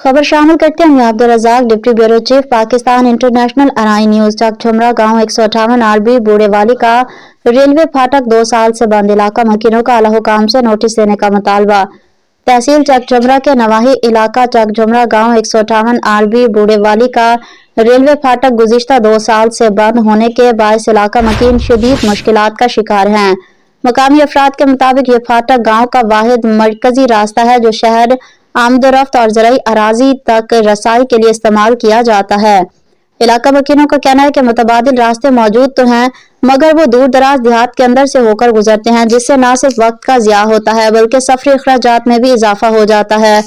खबर शामिल करते हैं Abdul Razzaq, deputy bureau chief, Pakistan international ARY news. Chak Jhumra गाँव 158 आरबी बूढ़ेवाली का रेलवे फाटक 2 साल से बंद, इलाका मकीनों का आला हुकाम से नोटिस देने का मुतालबा। तहसील चक झुमरा के नवाही इलाका चक झुमरा गाँव 158 आरबी बूढ़ेवाली का रेलवे फाटक गुज़िश्ता 2 साल से बंद होने के बायस इलाका मकीन शदीद मुश्किलात का शिकार हैं। मकामी अफराद के मुताबिक ये फाटक गाँव का वाहिद मरकजी रास्ता है जो शहर आमदोरफ्त और ज़राई अराजी तक रसाई के लिए इस्तेमाल किया जाता है। इलाका वकीलों का कहना है कि मुतबादिल रास्ते मौजूद तो हैं मगर वो दूर दराज देहात के अंदर से होकर गुजरते हैं, जिससे न सिर्फ वक्त का ज़िया होता है बल्कि सफरी अखराजात में भी इजाफा हो जाता है।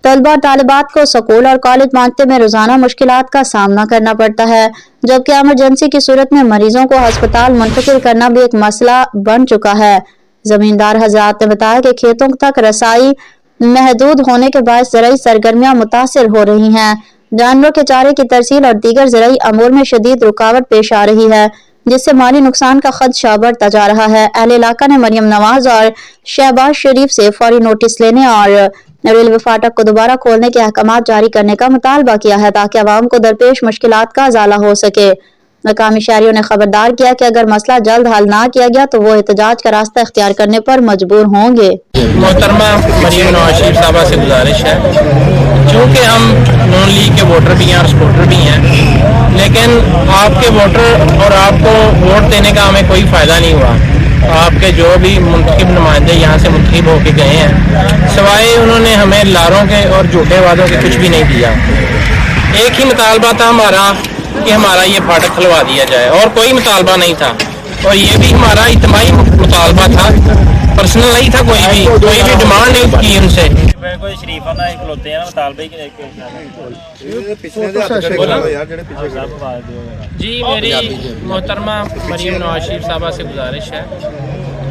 तलबा तालिबात को स्कूल और कॉलेज पहुंचते में रोजाना मुश्किलात का सामना करना पड़ता है, जबकि एमरजेंसी की सूरत में मरीजों को अस्पताल मुंतकिल करना भी एक मसला बन चुका है। जमींदार हजरात ने बताया कि खेतों तक रसाई महदूद होने के बाद ज़राई सरगर्मियां मुतासिर हो रही हैं। जानवरों के चारे की तरसील और दीगर ज़राई अमूर में शदीद रुकावट पेश आ रही है, जिससे माली नुकसान का खदशा बढ़ता जा रहा है। अहले इलाका ने मरियम नवाज और शहबाज शरीफ से फौरी नोटिस लेने और रेलवे फाटक को दोबारा खोलने के अहकामात जारी करने का मुतालबा किया है ताकि अवाम को दरपेश मुश्किलात का अजाला हो सके। मकामी शहरियों ने खबरदार किया कि अगर मसला जल्द हल ना किया गया तो वो एहतजाज का रास्ता इख्तियार करने पर मजबूर होंगे। मोहतरमा मरियम नवाज शरीफ साहबा से गुजारिश है, चूँकि हम नून लीग के वोटर भी हैं और सपोर्टर भी हैं, लेकिन आपके वोटर और आपको वोट देने का हमें कोई फ़ायदा नहीं हुआ। आपके जो भी मुंतखब नुमाइंदे यहाँ से मुंतखब होके गए हैं, सिवाय उन्होंने हमें लारों के और झूठे वादों के कुछ भी नहीं दिया। एक ही मुतालबा था हमारा कि हमारा ये फाटक खुलवा दिया जाए, और कोई मुतालबा नहीं था। और ये भी हमारा इज्तिमाई मुतालबा था, पर्सनल नहीं था, कोई भी डिमांड नहीं की उनसे। जी मेरी मोहतरमा मरियम नवाज शरीफ साहबा से गुजारिश है,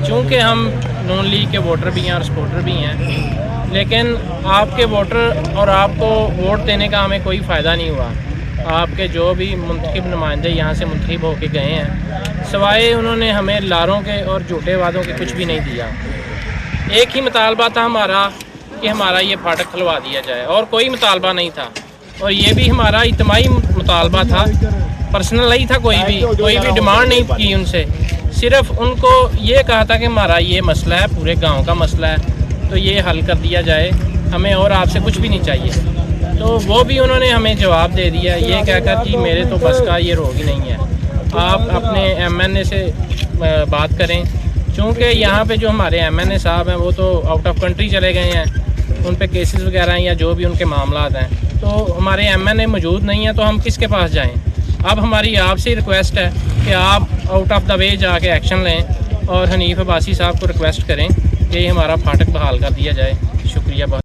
चूँकि हम नून लीग के वोटर भी हैं और सपोर्टर भी हैं, लेकिन आपके वोटर और आपको वोट देने का हमें कोई फ़ायदा नहीं हुआ। आपके जो भी मुंतखब नुमाइंदे यहाँ से मुंतखब होके गए हैं, सिवाय उन्होंने हमें लारों के और झूठे वादों के कुछ भी नहीं दिया। एक ही मुतालबा था हमारा कि हमारा ये फाटक खुलवा दिया जाए, और कोई मुतालबा नहीं था। और ये भी हमारा इज्तिमाई मुतालबा था, पर्सनल नहीं था, कोई भी डिमांड नहीं की उनसे। सिर्फ उनको ये कहा था कि हमारा ये मसला है, पूरे गाँव का मसला है, तो ये हल कर दिया जाए, हमें और आपसे कुछ भी नहीं चाहिए। तो वो भी उन्होंने हमें जवाब दे दिया ये कहकर कि मेरे तो बस का ये रोग ही नहीं है, आप अपने MNA से बात करें। चूँकि यहाँ पे जो हमारे MNA साहब हैं वो तो आउट ऑफ कंट्री चले गए हैं, उन पे केसेस वगैरह हैं या जो भी उनके मामलात हैं, तो हमारे MNA मौजूद नहीं हैं, तो हम किसके पास जाएं। अब हमारी आपसे रिक्वेस्ट है कि आप आउट ऑफ द वे जाके एक्शन लें और हनीफ अब्बासी साहब को रिक्वेस्ट करें कि हमारा फाटक बहाल कर दिया जाए। शुक्रिया बहुत।